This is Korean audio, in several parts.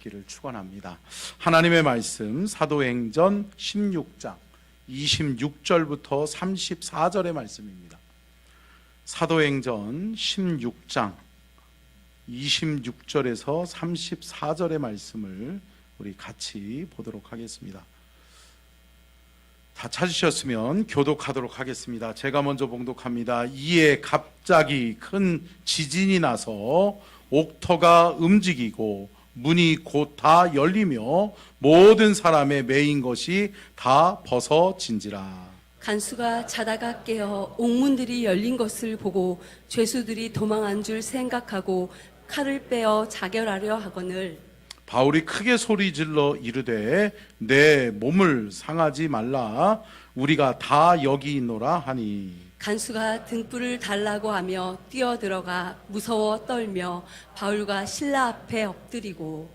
붙기를 축원합니다. 하나님의 말씀 사도행전 16장 26절부터 34절의 말씀입니다. 사도행전 16장 26절에서 34절의 말씀을 우리 같이 보도록 하겠습니다. 다 찾으셨으면 교독하도록 하겠습니다. 제가 먼저 봉독합니다. 이에 갑자기 큰 지진이 나서 옥터가 움직이고 문이 곧 다 열리며 모든 사람의 매인 것이 다 벗어진지라. 간수가 자다가 깨어 옥문들이 열린 것을 보고 죄수들이 도망한 줄 생각하고 칼을 빼어 자결하려 하거늘 바울이 크게 소리질러 이르되 내 몸을 상하지 말라 우리가 다 여기 있노라 하니 간수가 등불을 달라고 하며 뛰어들어가 무서워 떨며 바울과 신라 앞에 엎드리고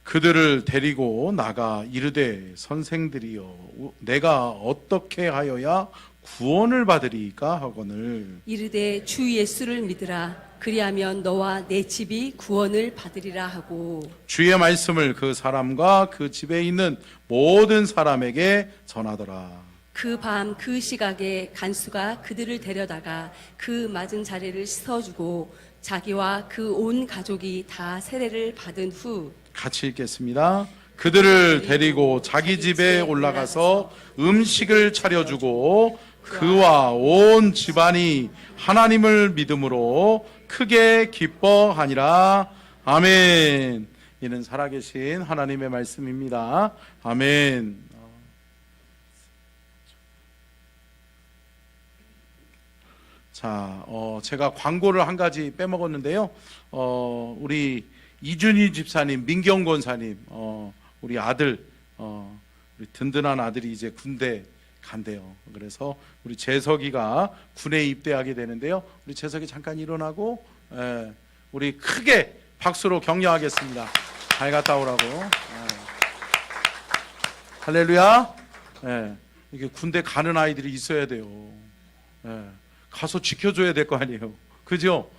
그들을 데리고 나가 이르되 선생들이여 내가 어떻게 하여야 구원을 받으리까 하거늘 이르되 주 예수를 믿으라 그리하면 너와 내 집이 구원을 받으리라 하고 주의 말씀을 그 사람과 그 집에 있는 모든 사람에게 전하더라. 그 밤 그 시각에 간수가 그들을 데려다가 그 맞은 자리를 씻어주고 자기와 그 온 가족이 다 세례를 받은 후 같이 읽겠습니다. 그들을 데리고 자기 집에 올라가서 음식을 차려주고 그와 온 집안이 하나님을 믿음으로 크게 기뻐하니라. 아멘. 이는 살아계신 하나님의 말씀입니다. 아멘. 자, 제가 광고를 한 가지 빼먹었는데요. 우리 이준희 집사님, 민경 권사님, 우리 아들, 우리 든든한 아들이 이제 군대 간대요. 그래서 우리 재석이가 군에 입대하게 되는데요. 우리 재석이 잠깐 일어나고, 우리 크게 박수로 격려하겠습니다. 잘 갔다 오라고. 할렐루야. 이게 군대 가는 아이들이 있어야 돼요. 가서 지켜줘야 될 거 아니에요. 그죠?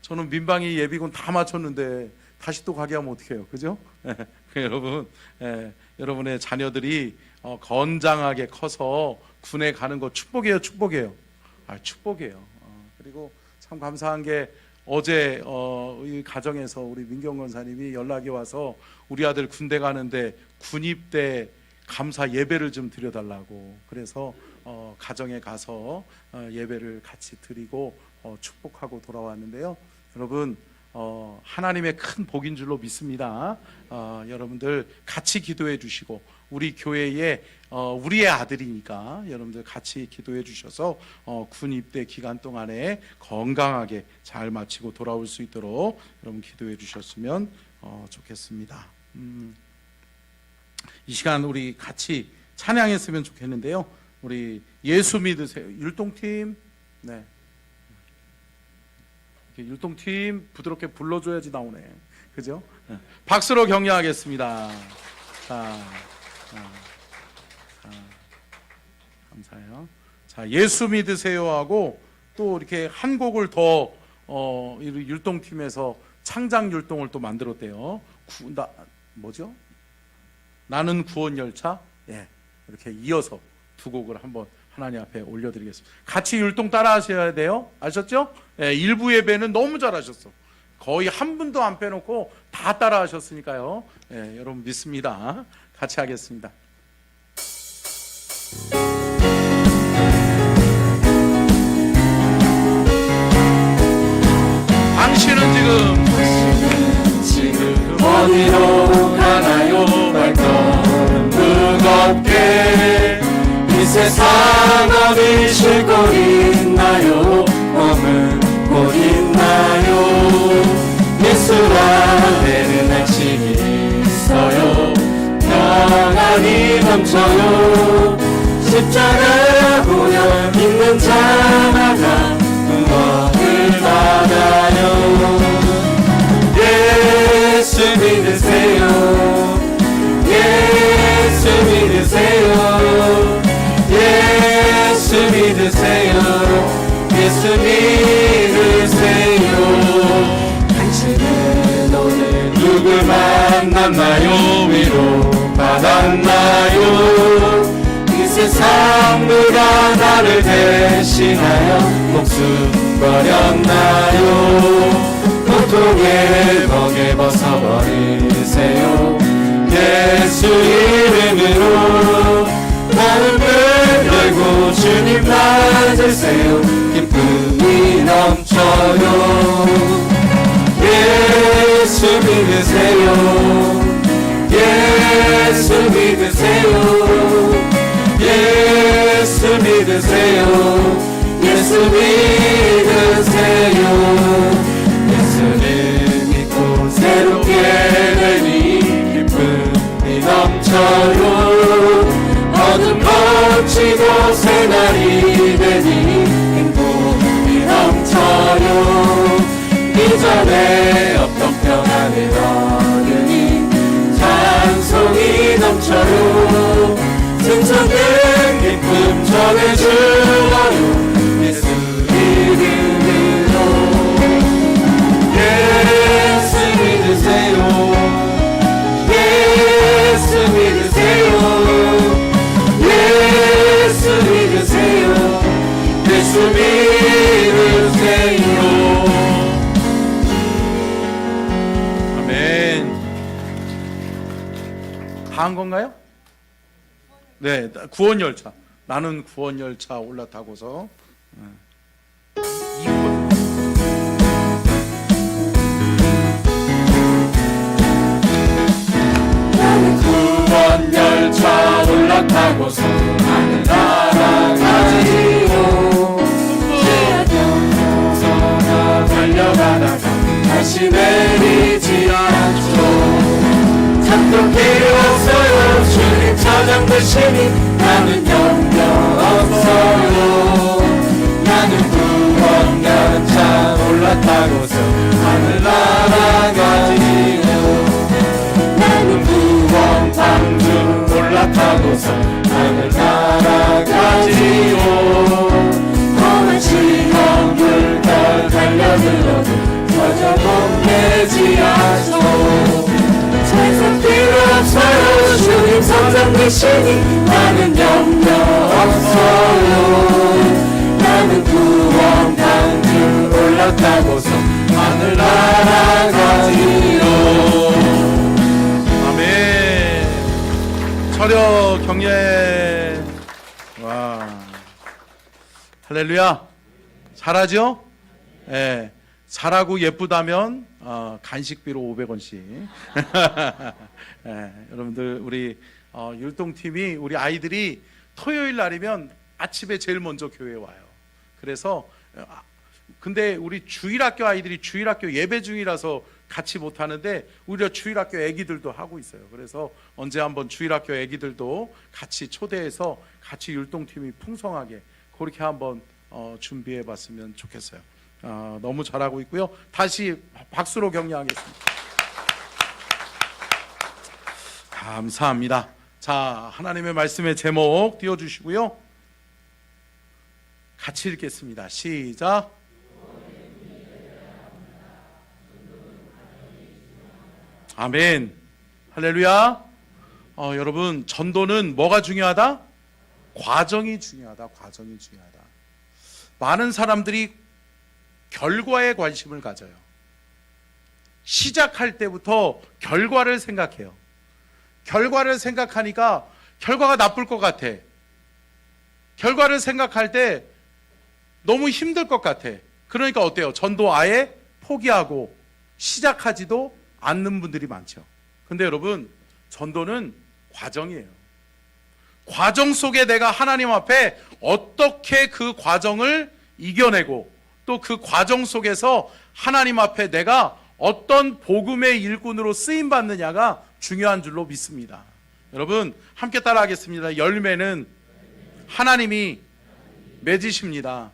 저는 민방위 예비군 다 마쳤는데 다시 또 가게 하면 어떡해요. 그죠? 여러분, 여러분의 자녀들이 건장하게 커서 군에 가는 거 축복이에요, 축복이에요. 축복이에요. 그리고 참 감사한 게 어제 이 가정에서 우리 민경 권사님이 연락이 와서 우리 아들 군대 가는데 군입대 감사 예배를 좀 드려달라고 그래서 가정에 가서 예배를 같이 드리고 축복하고 돌아왔는데요. 여러분 하나님의 큰 복인 줄로 믿습니다. 여러분들 같이 기도해 주시고 우리 교회에 우리의 아들이니까 여러분들 같이 기도해 주셔서 군 입대 기간 동안에 건강하게 잘 마치고 돌아올 수 있도록 여러분 기도해 주셨으면 좋겠습니다. 이 시간 우리 같이 찬양했으면 좋겠는데요. 우리 예수 믿으세요 율동팀, 네, 율동팀 부드럽게 불러줘야지 나오네. 그죠? 박수로 격려하겠습니다. 자, 감사해요. 자, 예수 믿으세요 하고 또 이렇게 한 곡을 더 율동팀에서 창작 율동을 또 만들었대요. 뭐죠? 나는 구원 열차. 이렇게 이어서 두 곡을 한번 하나님 앞에 올려드리겠습니다. 같이 율동 따라 하셔야 돼요. 아셨죠? 일부 예배는 너무 잘하셨어. 거의 한 분도 안 빼놓고 다 따라 하셨으니까요. 여러분 믿습니다. 같이 하겠습니다. 당신은 지금 어디로 가나요? 발걸음 무겁게 이 세상 어디 싣고 있나요? 머문 곳 있나요? 예수 안에는 안식이 있어요. 평안이 넘쳐요. 십자가 보여 있는 자마다 구원을 받아요. 예수 믿으세요. 예수 믿으세요. 예수 믿으세요. 예수 믿으세요. 당신은 오늘 누구 만났나요? 위로 받았나요? 이 세상 누가 나를 대신하여 목숨 버렸나요? 고통의 멍에 벗어버리세요. 예수 이름으로 마음을 열고 주님 맞으세요. 기쁨이 넘쳐요. 예수 믿으세요. 예수 믿으세요. 예수 믿으세요. 예수 믿으세요. 예수를 믿고 새롭게 되니 기쁨이 넘쳐요. 어둠 거치고 새날이 되니 행복이 넘쳐요. 이전에 없던 평안을 얻으니 찬송이 넘쳐요. 승천된 기쁨 전해주어요. 예수 이름으로 예수 믿으세요. 예수 믿으세요. 예수 믿으세요. 예수 믿으세요. 아멘. 다 한 건가요? 네, 구원 열차. 나는 구원 열차 올라타고서 나는 구원 열차 올라타고서 하늘나라 가지요. 지하경서가 달려가다가 다시 내리지 않죠. 찾던 길 없어요. 주님 찾아 되시니 나는 염려 없어요. 나는 구원 열차 올라타고서 하늘나라 가지요. 나는 구원 방주 올라타고서 하늘나라 가지요. 험한 시험 물결 달려들어도 저저 겁내지 않죠. 세상 필요 없어요. 주님 성장 되시니 나는 염려 없어요. 나는 구원 방주 올라타고서 하늘나라 가지요. 아멘. 철여 경례. 와, 할렐루야. 잘하죠? 예. 네. 잘하고 예쁘다면 간식비로 500원씩. 예, 여러분들 우리 율동팀이 우리 아이들이 토요일 날이면 아침에 제일 먼저 교회에 와요. 그래서 근데 우리 주일학교 아이들이 주일학교 예배 중이라서 같이 못하는데 우리가 주일학교 애기들도 하고 있어요. 그래서 언제 한번 주일학교 애기들도 같이 초대해서 같이 율동팀이 풍성하게 그렇게 한번 준비해 봤으면 좋겠어요. 너무 잘하고 있고요. 다시 박수로 격려하겠습니다. 감사합니다. 자, 하나님의 말씀의 제목 띄워주시고요. 같이 읽겠습니다. 시작. 아멘. 할렐루야. 여러분, 전도는 뭐가 중요하다? 과정이 중요하다. 과정이 중요하다. 많은 사람들이 결과에 관심을 가져요. 시작할 때부터 결과를 생각해요. 결과를 생각하니까 결과가 나쁠 것 같아. 결과를 생각할 때 너무 힘들 것 같아. 그러니까 어때요? 전도 아예 포기하고 시작하지도 않는 분들이 많죠. 근데 여러분, 전도는 과정이에요. 과정 속에 내가 하나님 앞에 어떻게 그 과정을 이겨내고 또 그 과정 속에서 하나님 앞에 내가 어떤 복음의 일꾼으로 쓰임받느냐가 중요한 줄로 믿습니다. 여러분 함께 따라 하겠습니다. 열매는 하나님이 맺으십니다.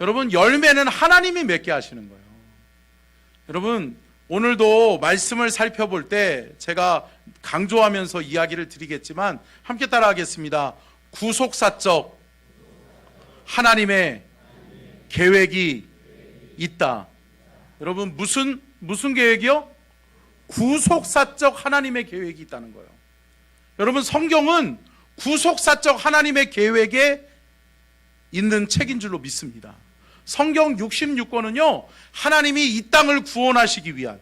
여러분 열매는 하나님이 맺게 하시는 거예요. 여러분 오늘도 말씀을 살펴볼 때 제가 강조하면서 이야기를 드리겠지만 함께 따라 하겠습니다. 구속사적 하나님의 계획이 있다. 여러분 무슨 계획이요? 구속사적 하나님의 계획이 있다는 거예요. 여러분, 성경은 구속사적 하나님의 계획에 있는 책인 줄로 믿습니다. 성경 66권은요, 하나님이 이 땅을 구원하시기 위한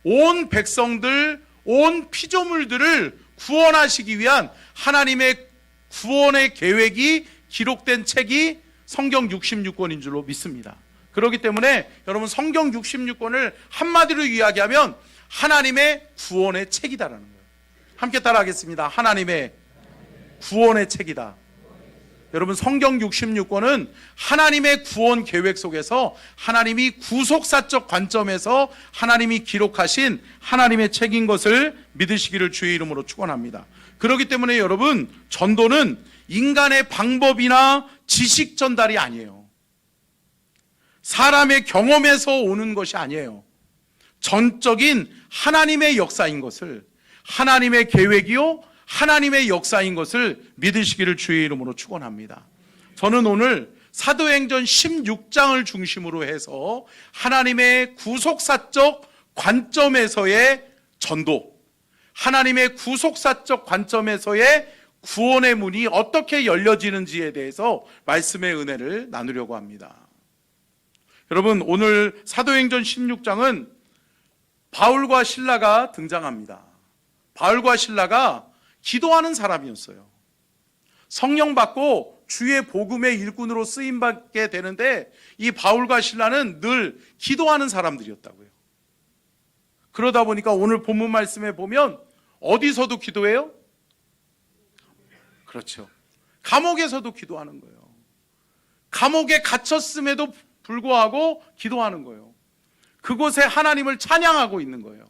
온 백성들, 온 피조물들을 구원하시기 위한 하나님의 구원의 계획이 기록된 책이 성경 66권인 줄로 믿습니다. 그렇기 때문에 여러분, 성경 66권을 한마디로 이야기하면 하나님의 구원의 책이다라는 거예요. 함께 따라하겠습니다. 하나님의 구원의 책이다. 여러분, 성경 66권은 하나님의 구원 계획 속에서 하나님이 구속사적 관점에서 하나님이 기록하신 하나님의 책인 것을 믿으시기를 주의 이름으로 축원합니다. 그렇기 때문에 여러분, 전도는 인간의 방법이나 지식 전달이 아니에요. 사람의 경험에서 오는 것이 아니에요. 전적인 하나님의 역사인 것을, 하나님의 계획이요 하나님의 역사인 것을 믿으시기를 주의 이름으로 축원합니다. 저는 오늘 사도행전 16장을 중심으로 해서 하나님의 구속사적 관점에서의 전도, 하나님의 구속사적 관점에서의 구원의 문이 어떻게 열려지는지에 대해서 말씀의 은혜를 나누려고 합니다. 여러분, 오늘 사도행전 16장은 바울과 실라가 등장합니다. 바울과 실라가 기도하는 사람이었어요. 성령 받고 주의 복음의 일꾼으로 쓰임 받게 되는데 이 바울과 실라는 늘 기도하는 사람들이었다고요. 그러다 보니까 오늘 본문 말씀에 보면 어디서도 기도해요? 그렇죠. 감옥에서도 기도하는 거예요. 감옥에 갇혔음에도 불구하고 기도하는 거예요. 그곳에 하나님을 찬양하고 있는 거예요.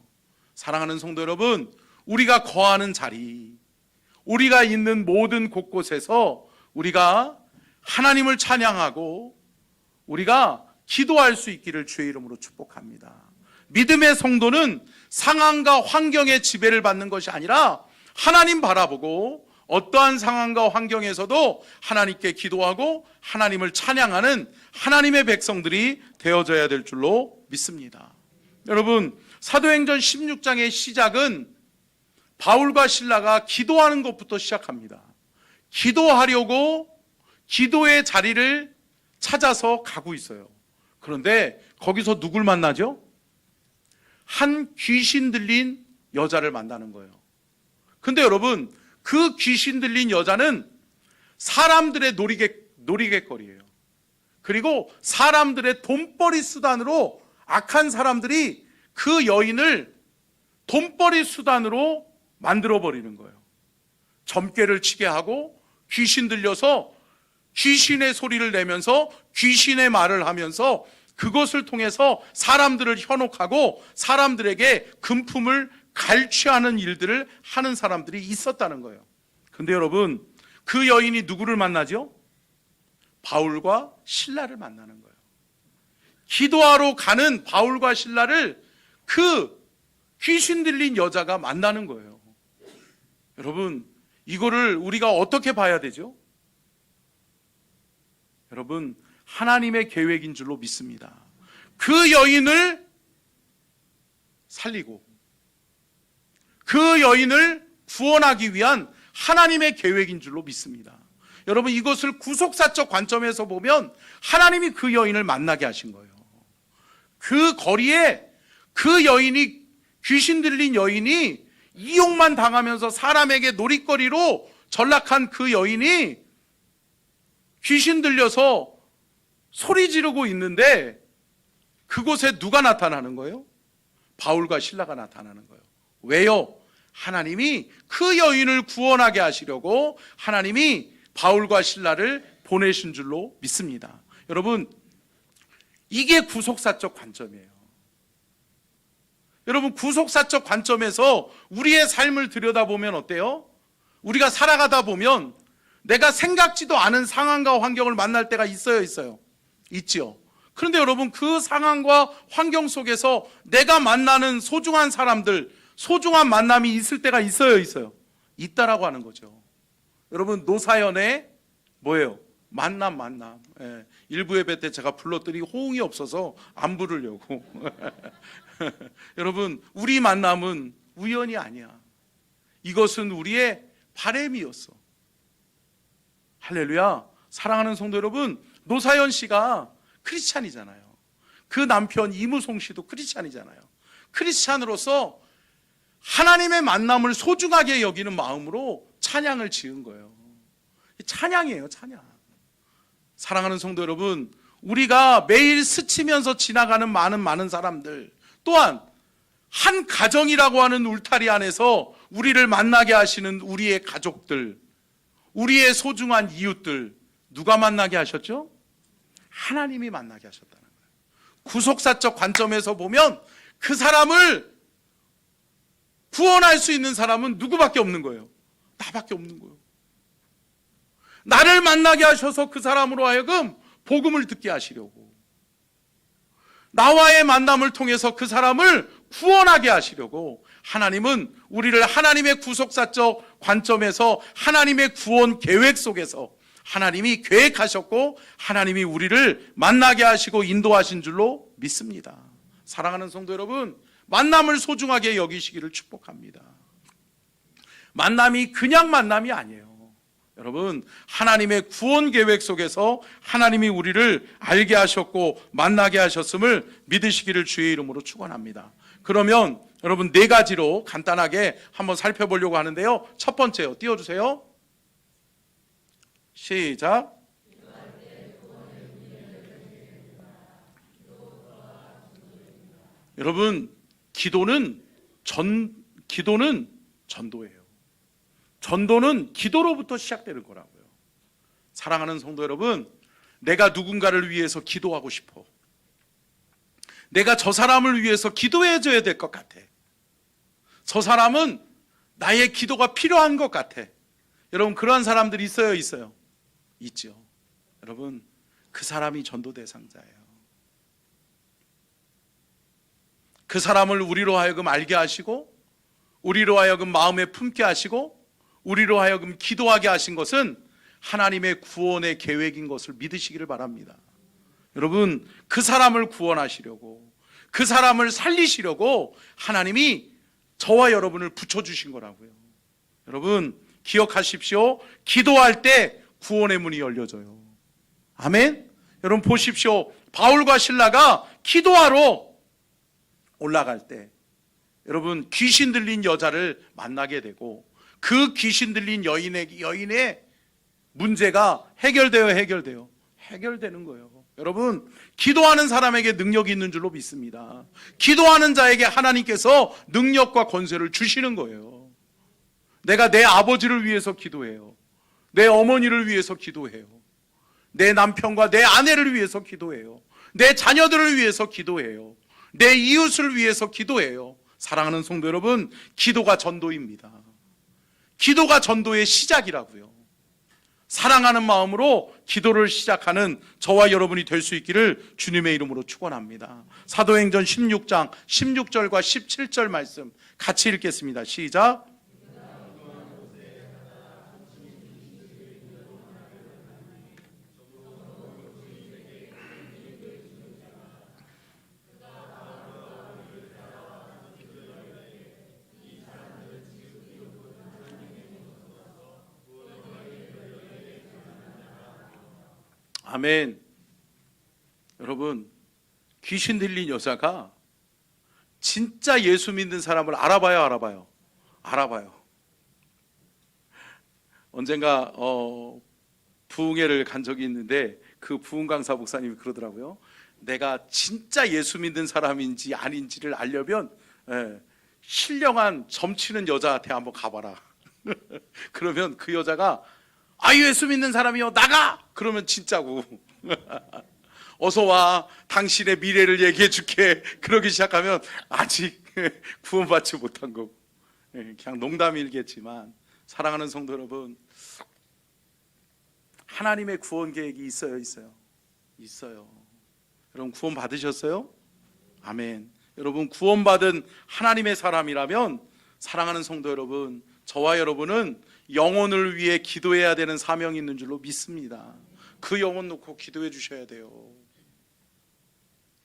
사랑하는 성도 여러분, 우리가 거하는 자리, 우리가 있는 모든 곳곳에서 우리가 하나님을 찬양하고 우리가 기도할 수 있기를 주의 이름으로 축복합니다. 믿음의 성도는 상황과 환경의 지배를 받는 것이 아니라 하나님 바라보고 어떠한 상황과 환경에서도 하나님께 기도하고 하나님을 찬양하는 하나님의 백성들이 되어져야 될 줄로 믿습니다. 여러분, 사도행전 16장의 시작은 바울과 실라가 기도하는 것부터 시작합니다. 기도하려고 기도의 자리를 찾아서 가고 있어요. 그런데 거기서 누굴 만나죠? 한 귀신 들린 여자를 만나는 거예요. 근데 여러분, 그 귀신 들린 여자는 사람들의 놀이개거리예요. 그리고 사람들의 돈벌이 수단으로 악한 사람들이 그 여인을 돈벌이 수단으로 만들어버리는 거예요. 점괘를 치게 하고 귀신 들려서 귀신의 소리를 내면서 귀신의 말을 하면서 그것을 통해서 사람들을 현혹하고 사람들에게 금품을 갈취하는 일들을 하는 사람들이 있었다는 거예요. 근데 여러분, 그 여인이 누구를 만나죠? 바울과 실라를 만나는 거예요. 기도하러 가는 바울과 실라를 그 귀신 들린 여자가 만나는 거예요. 여러분, 이거를 우리가 어떻게 봐야 되죠? 여러분, 하나님의 계획인 줄로 믿습니다. 그 여인을 살리고 그 여인을 구원하기 위한 하나님의 계획인 줄로 믿습니다. 여러분, 이것을 구속사적 관점에서 보면 하나님이 그 여인을 만나게 하신 거예요. 그 거리에 그 여인이, 귀신 들린 여인이 이용만 당하면서 사람에게 놀이거리로 전락한 그 여인이 귀신 들려서 소리 지르고 있는데 그곳에 누가 나타나는 거예요? 바울과 실라가 나타나는 거예요. 왜요? 하나님이 그 여인을 구원하게 하시려고 하나님이 바울과 실라를 보내신 줄로 믿습니다. 여러분, 이게 구속사적 관점이에요. 여러분, 구속사적 관점에서 우리의 삶을 들여다보면 어때요? 우리가 살아가다 보면 내가 생각지도 않은 상황과 환경을 만날 때가 있어요? 있죠. 그런데 여러분, 그 상황과 환경 속에서 내가 만나는 소중한 사람들, 소중한 만남이 있을 때가 있어요? 있다라고 하는 거죠. 여러분, 노사연의 뭐예요? 만남. 예. 일부 예배 때 제가 불렀더니 호응이 없어서 안 부르려고. 여러분, 우리 만남은 우연이 아니야. 이것은 우리의 바램이었어. 할렐루야. 사랑하는 성도 여러분, 노사연 씨가 크리스찬이잖아요. 그 남편 이무송 씨도 크리스찬이잖아요. 크리스찬으로서 하나님의 만남을 소중하게 여기는 마음으로 찬양을 지은 거예요. 찬양이에요, 찬양. 사랑하는 성도 여러분, 우리가 매일 스치면서 지나가는 많은 사람들, 또한 한 가정이라고 하는 울타리 안에서 우리를 만나게 하시는 우리의 가족들, 우리의 소중한 이웃들, 누가 만나게 하셨죠? 하나님이 만나게 하셨다는 거예요. 구속사적 관점에서 보면 그 사람을 구원할 수 있는 사람은 누구밖에 없는 거예요. 나밖에 없는 거예요. 나를 만나게 하셔서 그 사람으로 하여금 복음을 듣게 하시려고, 나와의 만남을 통해서 그 사람을 구원하게 하시려고 하나님은 우리를 하나님의 구속사적 관점에서 하나님의 구원 계획 속에서 하나님이 계획하셨고 하나님이 우리를 만나게 하시고 인도하신 줄로 믿습니다. 사랑하는 성도 여러분, 만남을 소중하게 여기시기를 축복합니다. 만남이 그냥 만남이 아니에요. 여러분, 하나님의 구원 계획 속에서 하나님이 우리를 알게 하셨고 만나게 하셨음을 믿으시기를 주의 이름으로 축원합니다. 그러면 여러분, 4가지로 간단하게 한번 살펴보려고 하는데요. 첫 번째요, 띄워주세요. 시작. 여러분, 기도는 전도예요. 전도는 기도로부터 시작되는 거라고요. 사랑하는 성도 여러분, 내가 누군가를 위해서 기도하고 싶어. 내가 저 사람을 위해서 기도해 줘야 될 것 같아. 저 사람은 나의 기도가 필요한 것 같아. 여러분, 그런 사람들이 있어요, 있어요? 있죠. 여러분, 그 사람이 전도 대상자예요. 그 사람을 우리로 하여금 알게 하시고, 우리로 하여금 마음에 품게 하시고, 우리로 하여금 기도하게 하신 것은 하나님의 구원의 계획인 것을 믿으시기를 바랍니다. 여러분, 그 사람을 구원하시려고, 그 사람을 살리시려고 하나님이 저와 여러분을 붙여주신 거라고요. 여러분, 기억하십시오. 기도할 때 구원의 문이 열려져요. 아멘. 여러분 보십시오. 바울과 신라가 기도하러 올라갈 때 여러분, 귀신 들린 여자를 만나게 되고 그 귀신 들린 여인의 문제가 해결되는 거예요. 여러분, 기도하는 사람에게 능력이 있는 줄로 믿습니다. 기도하는 자에게 하나님께서 능력과 권세를 주시는 거예요. 내가 내 아버지를 위해서 기도해요. 내 어머니를 위해서 기도해요. 내 남편과 내 아내를 위해서 기도해요. 내 자녀들을 위해서 기도해요. 내 이웃을 위해서 기도해요. 사랑하는 성도 여러분, 기도가 전도입니다. 기도가 전도의 시작이라고요. 사랑하는 마음으로 기도를 시작하는 저와 여러분이 될 수 있기를 주님의 이름으로 축원합니다. 사도행전 16장 16절과 17절 말씀 같이 읽겠습니다. 시작. 아멘. 여러분, 귀신 들린 여자가 진짜 예수 믿는 사람을 알아봐요. 언젠가 부흥회를 간 적이 있는데 그 부흥 강사 목사님이 그러더라고요. 내가 진짜 예수 믿는 사람인지 아닌지를 알려면 신령한 점치는 여자한테 한번 가봐라. 그러면 그 여자가 예수 믿는 사람이요, 나가! 그러면 진짜고. 어서 와, 당신의 미래를 얘기해 줄게. 그러기 시작하면 아직 구원받지 못한 거고. 그냥 농담이겠지만, 사랑하는 성도 여러분, 하나님의 구원 계획이 있어요. 여러분, 구원 받으셨어요? 아멘. 여러분, 구원받은 하나님의 사람이라면, 사랑하는 성도 여러분, 저와 여러분은 영혼을 위해 기도해야 되는 사명이 있는 줄로 믿습니다. 그 영혼 놓고 기도해 주셔야 돼요.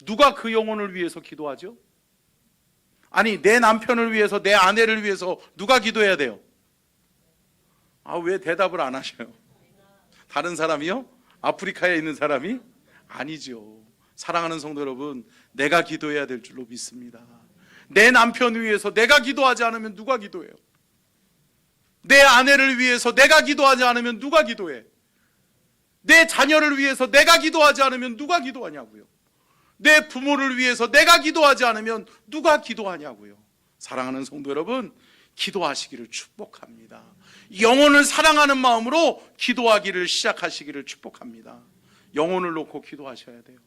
누가 그 영혼을 위해서 기도하죠? 아니, 내 남편을 위해서, 내 아내를 위해서 누가 기도해야 돼요? 왜 대답을 안 하셔요? 다른 사람이요? 아프리카에 있는 사람이? 아니죠. 사랑하는 성도 여러분, 내가 기도해야 될 줄로 믿습니다. 내 남편을 위해서 내가 기도하지 않으면 누가 기도해요? 내 아내를 위해서 내가 기도하지 않으면 누가 기도해? 내 자녀를 위해서 내가 기도하지 않으면 누가 기도하냐고요? 내 부모를 위해서 내가 기도하지 않으면 누가 기도하냐고요? 사랑하는 성도 여러분, 기도하시기를 축복합니다. 영혼을 사랑하는 마음으로 기도하기를 시작하시기를 축복합니다. 영혼을 놓고 기도하셔야 돼요.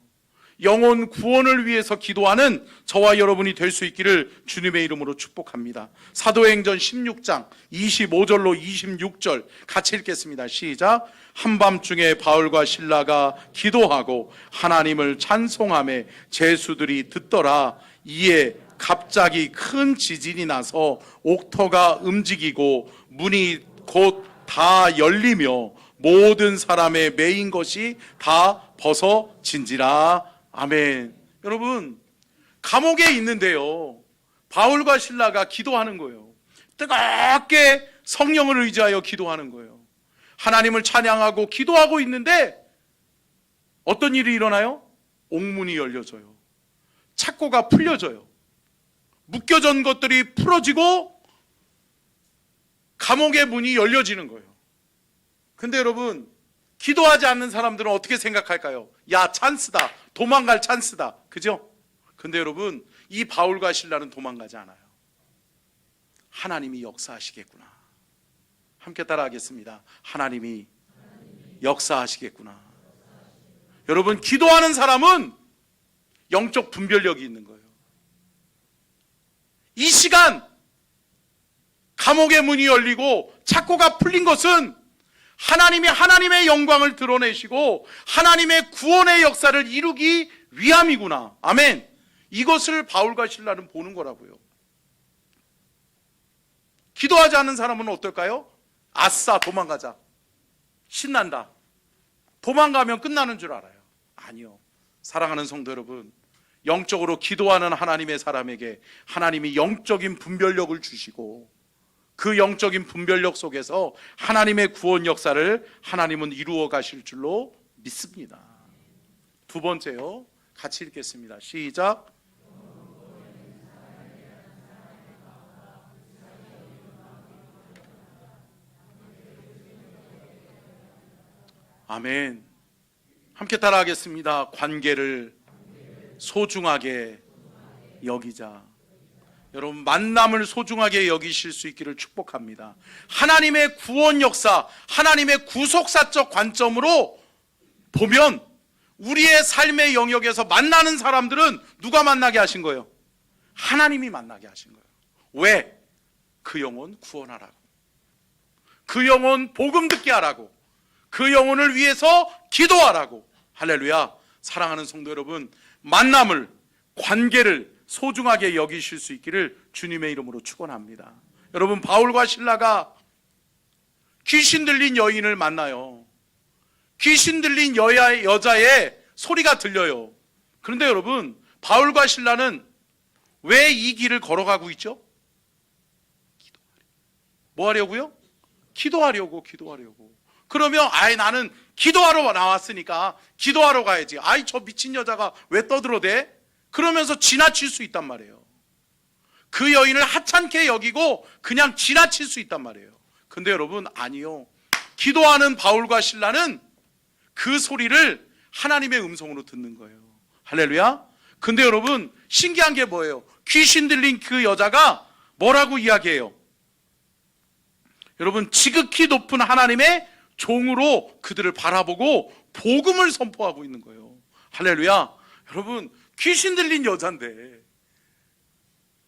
영혼 구원을 위해서 기도하는 저와 여러분이 될 수 있기를 주님의 이름으로 축복합니다. 사도행전 16장 25절로 26절 같이 읽겠습니다. 시작. 한밤중에 바울과 실라가 기도하고 하나님을 찬송하며 제수들이 듣더라. 이에 갑자기 큰 지진이 나서 옥터가 움직이고 문이 곧 다 열리며 모든 사람의 매인 것이 다 벗어진지라. 아멘. 여러분, 감옥에 있는데요, 바울과 실라가 기도하는 거예요. 뜨겁게 성령을 의지하여 기도하는 거예요. 하나님을 찬양하고 기도하고 있는데 어떤 일이 일어나요? 옥문이 열려져요. 착고가 풀려져요. 묶여진 것들이 풀어지고 감옥의 문이 열려지는 거예요. 근데 여러분, 기도하지 않는 사람들은 어떻게 생각할까요? 야, 찬스다. 도망갈 찬스다. 그죠? 근데 여러분, 이 바울과 실라는 도망가지 않아요. 하나님이 역사하시겠구나. 함께 따라하겠습니다. 하나님이 역사하시겠구나. 여러분, 기도하는 사람은 영적 분별력이 있는 거예요. 이 시간 감옥의 문이 열리고 착고가 풀린 것은 하나님이 하나님의 영광을 드러내시고 하나님의 구원의 역사를 이루기 위함이구나. 아멘. 이것을 바울과 실라는 보는 거라고요. 기도하지 않는 사람은 어떨까요? 아싸, 도망가자. 신난다. 도망가면 끝나는 줄 알아요. 아니요. 사랑하는 성도 여러분, 영적으로 기도하는 하나님의 사람에게 하나님이 영적인 분별력을 주시고 그 영적인 분별력 속에서 하나님의 구원 역사를 하나님은 이루어 가실 줄로 믿습니다. 두 번째요, 같이 읽겠습니다. 시작. 아멘. 함께 따라하겠습니다. 관계를 소중하게 여기자. 여러분, 만남을 소중하게 여기실 수 있기를 축복합니다. 하나님의 구원 역사, 하나님의 구속사적 관점으로 보면 우리의 삶의 영역에서 만나는 사람들은 누가 만나게 하신 거예요? 하나님이 만나게 하신 거예요. 왜? 그 영혼 구원하라고, 그 영혼 복음 듣게 하라고, 그 영혼을 위해서 기도하라고. 할렐루야. 사랑하는 성도 여러분, 만남을, 관계를 소중하게 여기실 수 있기를 주님의 이름으로 축원합니다. 여러분, 바울과 실라가 귀신 들린 여인을 만나요. 귀신 들린 여자의 소리가 들려요. 그런데 여러분, 바울과 실라는 왜 이 길을 걸어가고 있죠? 뭐 하려고요? 기도하려고. 그러면 나는 기도하러 나왔으니까 기도하러 가야지. 저 미친 여자가 왜 떠들어대? 그러면서 지나칠 수 있단 말이에요. 그 여인을 하찮게 여기고 그냥 지나칠 수 있단 말이에요. 근데 여러분, 아니요. 기도하는 바울과 실라는 그 소리를 하나님의 음성으로 듣는 거예요. 할렐루야. 근데 여러분, 신기한 게 뭐예요? 귀신 들린 그 여자가 뭐라고 이야기해요? 여러분, 지극히 높은 하나님의 종으로 그들을 바라보고 복음을 선포하고 있는 거예요. 할렐루야. 여러분, 귀신 들린 여자인데,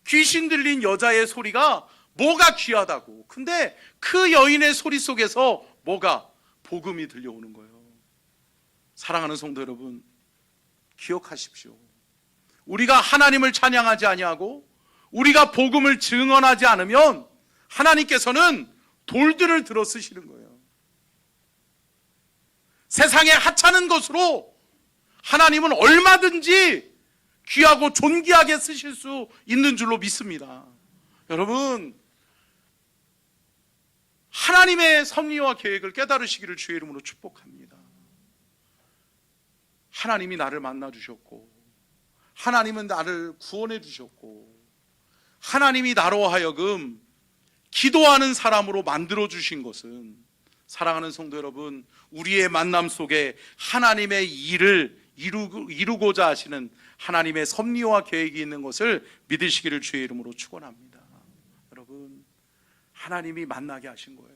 귀신 들린 여자의 소리가 뭐가 귀하다고. 근데 그 여인의 소리 속에서 뭐가? 복음이 들려오는 거예요. 사랑하는 성도 여러분, 기억하십시오. 우리가 하나님을 찬양하지 아니하고 우리가 복음을 증언하지 않으면 하나님께서는 돌들을 들어 쓰시는 거예요. 세상의 하찮은 것으로 하나님은 얼마든지 귀하고 존귀하게 쓰실 수 있는 줄로 믿습니다. 여러분, 하나님의 섭리와 계획을 깨달으시기를 주의 이름으로 축복합니다. 하나님이 나를 만나 주셨고, 하나님은 나를 구원해 주셨고, 하나님이 나로 하여금 기도하는 사람으로 만들어 주신 것은, 사랑하는 성도 여러분, 우리의 만남 속에 하나님의 일을 이루고자 하시는 하나님의 섭리와 계획이 있는 것을 믿으시기를 주의 이름으로 축원합니다. 여러분, 하나님이 만나게 하신 거예요.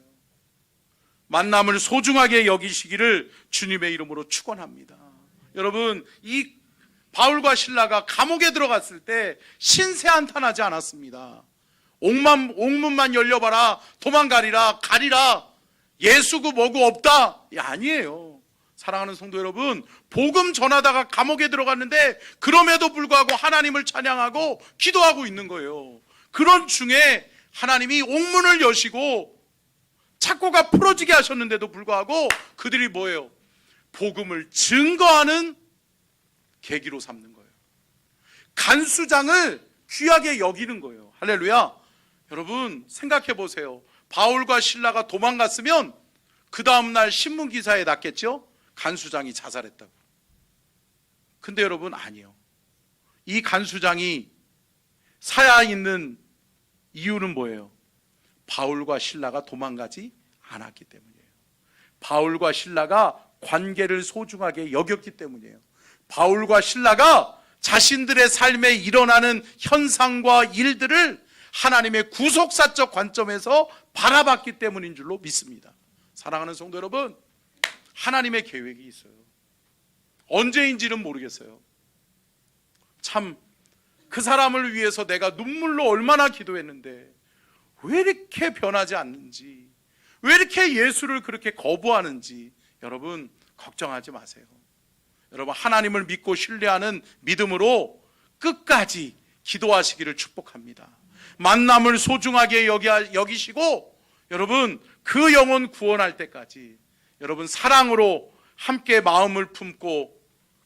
만남을 소중하게 여기시기를 주님의 이름으로 축원합니다. 여러분, 이 바울과 실라가 감옥에 들어갔을 때 신세 한탄하지 않았습니다. 옥문만 열려봐라, 도망가리라, 가리라, 예수고 뭐고 없다, 아니에요. 사랑하는 성도 여러분, 복음 전하다가 감옥에 들어갔는데 그럼에도 불구하고 하나님을 찬양하고 기도하고 있는 거예요. 그런 중에 하나님이 옥문을 여시고 착고가 풀어지게 하셨는데도 불구하고 그들이 뭐예요? 복음을 증거하는 계기로 삼는 거예요. 간수장을 귀하게 여기는 거예요. 할렐루야. 여러분, 생각해 보세요. 바울과 실라가 도망갔으면 그 다음날 신문기사에 났겠죠? 간수장이 자살했다고. 근데 여러분, 아니요. 이 간수장이 살아있는 이유는 뭐예요? 바울과 실라가 도망가지 않았기 때문이에요. 바울과 실라가 관계를 소중하게 여겼기 때문이에요. 바울과 실라가 자신들의 삶에 일어나는 현상과 일들을 하나님의 구속사적 관점에서 바라봤기 때문인 줄로 믿습니다. 사랑하는 성도 여러분, 하나님의 계획이 있어요. 언제인지는 모르겠어요. 참, 그 사람을 위해서 내가 눈물로 얼마나 기도했는데 왜 이렇게 변하지 않는지, 왜 이렇게 예수를 그렇게 거부하는지, 여러분 걱정하지 마세요. 여러분, 하나님을 믿고 신뢰하는 믿음으로 끝까지 기도하시기를 축복합니다. 만남을 소중하게 여기시고, 여러분 그 영혼 구원할 때까지 여러분 사랑으로 함께 마음을 품고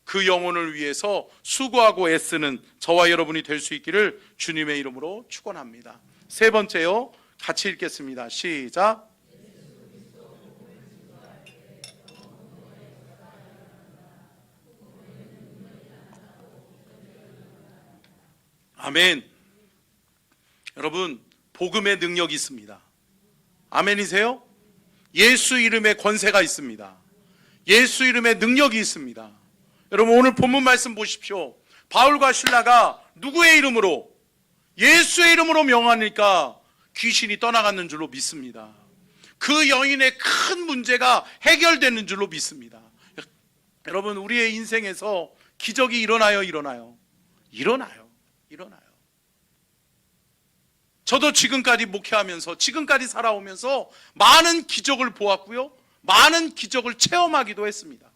그 영혼을 위해서 수고하고 애쓰는 저와 여러분이 될 수 있기를 주님의 이름으로 축원합니다. 세 번째요, 같이 읽겠습니다. 시작. 아멘. 여러분, 복음의 능력이 있습니다. 아멘이세요? 예수 이름의 권세가 있습니다. 예수 이름의 능력이 있습니다. 여러분, 오늘 본문 말씀 보십시오. 바울과 실라가 누구의 이름으로? 예수의 이름으로 명하니까 귀신이 떠나가는 줄로 믿습니다. 그 여인의 큰 문제가 해결되는 줄로 믿습니다. 여러분, 우리의 인생에서 기적이 일어나요? 일어나요. 저도 지금까지 목회하면서, 지금까지 살아오면서 많은 기적을 보았고요, 많은 기적을 체험하기도 했습니다.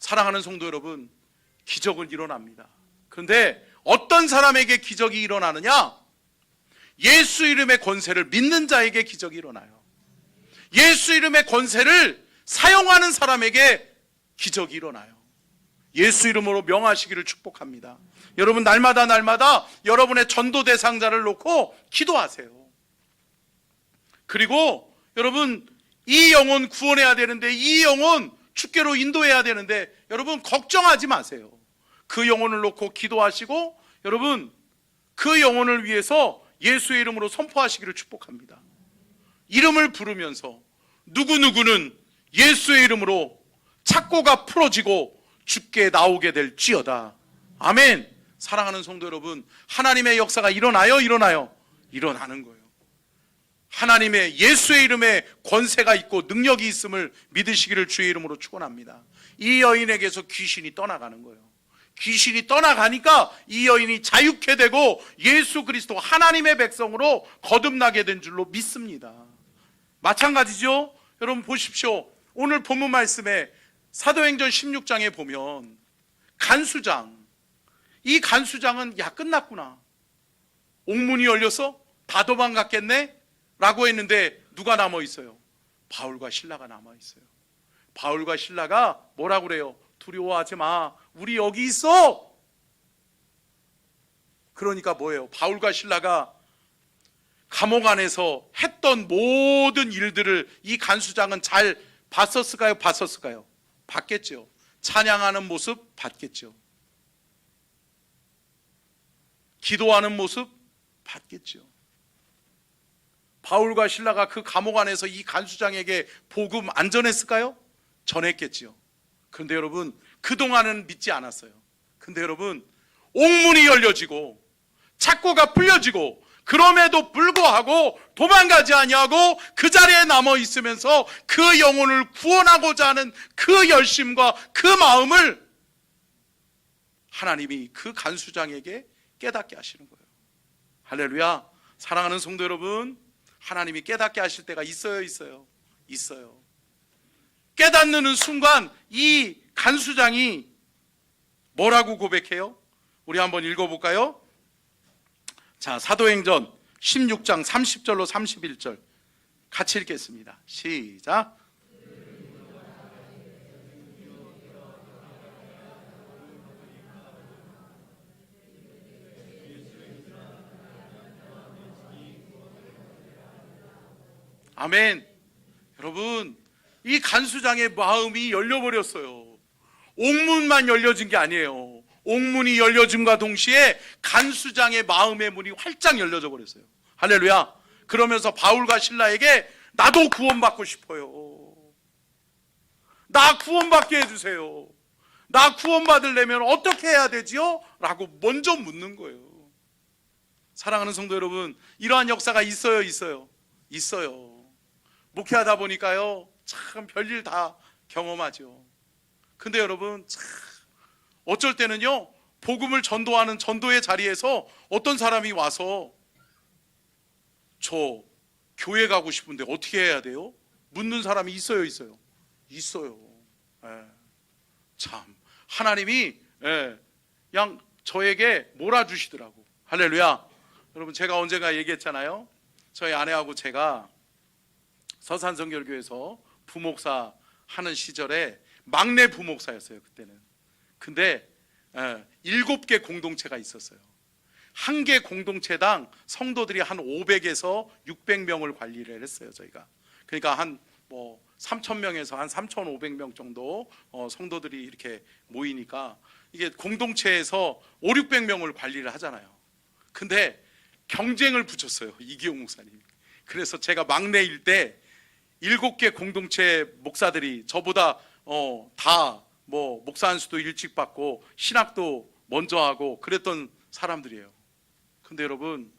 사랑하는 성도 여러분, 기적은 일어납니다. 그런데 어떤 사람에게 기적이 일어나느냐? 예수 이름의 권세를 믿는 자에게 기적이 일어나요. 예수 이름의 권세를 사용하는 사람에게 기적이 일어나요. 예수 이름으로 명하시기를 축복합니다. 여러분, 날마다 여러분의 전도 대상자를 놓고 기도하세요. 그리고 여러분, 이 영혼 구원해야 되는데, 이 영혼 주께로 인도해야 되는데, 여러분 걱정하지 마세요. 그 영혼을 놓고 기도하시고, 여러분 그 영혼을 위해서 예수의 이름으로 선포하시기를 축복합니다. 이름을 부르면서 누구누구는 예수의 이름으로 착고가 풀어지고 주께 나오게 될지어다. 아멘. 사랑하는 성도 여러분, 하나님의 역사가 일어나는 거예요. 하나님의 예수의 이름에 권세가 있고 능력이 있음을 믿으시기를 주의 이름으로 축원합니다. 이 여인에게서 귀신이 떠나가는 거예요. 귀신이 떠나가니까 이 여인이 자유케 되고 예수 그리스도 하나님의 백성으로 거듭나게 된 줄로 믿습니다. 마찬가지죠. 여러분 보십시오. 오늘 본문 말씀에 사도행전 16장에 보면 간수장, 이 간수장은 야 끝났구나, 옥문이 열려서 다 도망갔겠네 라고 했는데 누가 남아있어요? 바울과 실라가 남아있어요. 바울과 실라가 뭐라고 그래요? 두려워하지 마, 우리 여기 있어. 그러니까 뭐예요? 바울과 실라가 감옥 안에서 했던 모든 일들을 이 간수장은 잘 봤었을까요? 봤었을까요? 봤겠죠. 찬양하는 모습 봤겠죠. 기도하는 모습 봤겠죠. 바울과 실라가 그 감옥 안에서 이 간수장에게 복음 안 전했을까요? 전했겠지요. 그런데 여러분, 그동안은 믿지 않았어요. 근데 여러분, 옥문이 열려지고 착고가 풀려지고 그럼에도 불구하고 도망가지 아니하고 그 자리에 남아 있으면서 그 영혼을 구원하고자 하는 그 열심과 그 마음을 하나님이 그 간수장에게 깨닫게 하시는 거예요. 할렐루야. 사랑하는 성도 여러분, 하나님이 깨닫게 하실 때가 있어요, 있어요? 있어요. 깨닫는 순간 이 간수장이 뭐라고 고백해요? 우리 한번 읽어볼까요? 자, 사도행전 16장 30절로 31절 같이 읽겠습니다. 시작. 아멘. 여러분, 이 간수장의 마음이 열려버렸어요. 옥문만 열려진 게 아니에요. 옥문이 열려짐과 동시에 간수장의 마음의 문이 활짝 열려져 버렸어요. 할렐루야. 그러면서 바울과 실라에게 나도 구원받고 싶어요. 나 구원받게 해주세요. 나 구원받으려면 어떻게 해야 되지요? 라고 먼저 묻는 거예요. 사랑하는 성도 여러분, 이러한 역사가 있어요, 있어요? 있어요. 목회하다 보니까요, 참 별일 다 경험하죠. 근데 여러분, 참 어쩔 때는요, 복음을 전도하는 전도의 자리에서 어떤 사람이 와서 저 교회 가고 싶은데 어떻게 해야 돼요? 묻는 사람이 있어요, 있어요? 있어요. 참 하나님이 그냥 저에게 몰아주시더라고. 할렐루야. 여러분, 제가 언젠가 얘기했잖아요. 저희 아내하고 제가 서산성결교에서 부목사 하는 시절에 막내 부목사였어요, 그때는. 근데 7개 공동체가 있었어요. 한 개 공동체당 성도들이 한 500에서 600명을 관리를 했어요, 저희가. 그러니까 한 3,000명에서 한 3,500명 정도 성도들이 이렇게 모이니까 이게 공동체에서 5, 600명을 관리를 하잖아요. 근데 경쟁을 붙였어요, 이기용 목사님이. 그래서 제가 막내일 때 7개 공동체 목사들이 저보다 다 목사 한 수도 일찍 받고 신학도 먼저 하고 그랬던 사람들이에요. 근데 여러분,